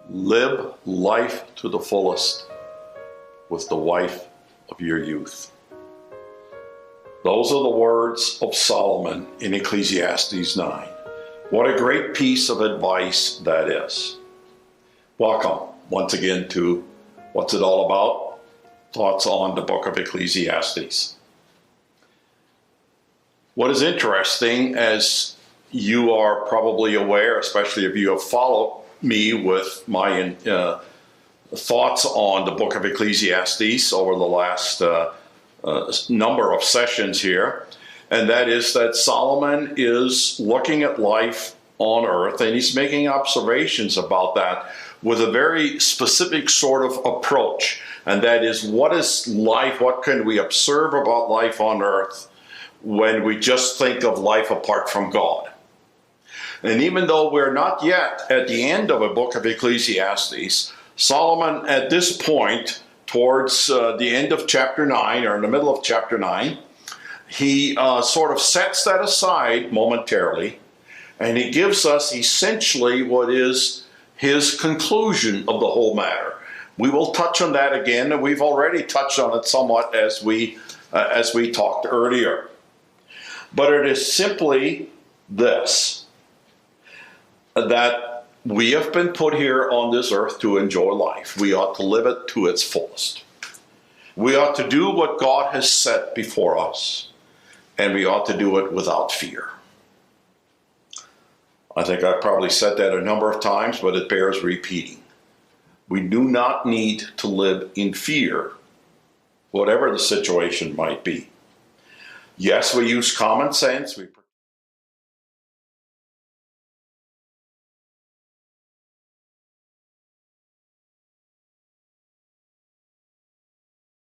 Live life to the fullest with the wife of your youth. Those are the words of Solomon in Ecclesiastes 9. What a great piece of advice that is. Welcome once again to What's It All About? Thoughts on the book of Ecclesiastes. What is interesting, as you are probably aware, especially if you have followed me with my thoughts on the book of Ecclesiastes over the last number of sessions here, and that is that Solomon is looking at life on earth and he's making observations about that with a very specific sort of approach, and that is, what is life? What can we observe about life on earth when we just think of life apart from God? And even though we're not yet at the end of a book of Ecclesiastes, Solomon at this point, towards the end of chapter 9 or in the middle of chapter 9, he sort of sets that aside momentarily, and he gives us essentially what is his conclusion of the whole matter. We will touch on that again, and we've already touched on it somewhat as we talked earlier. But it is simply this, that we have been put here on this earth to enjoy life. We ought to live it to its fullest. We ought to do what God has set before us, and we ought to do it without fear. I think I've probably said that a number of times, but it bears repeating. We do not need to live in fear, whatever the situation might be. Yes, we use common sense. We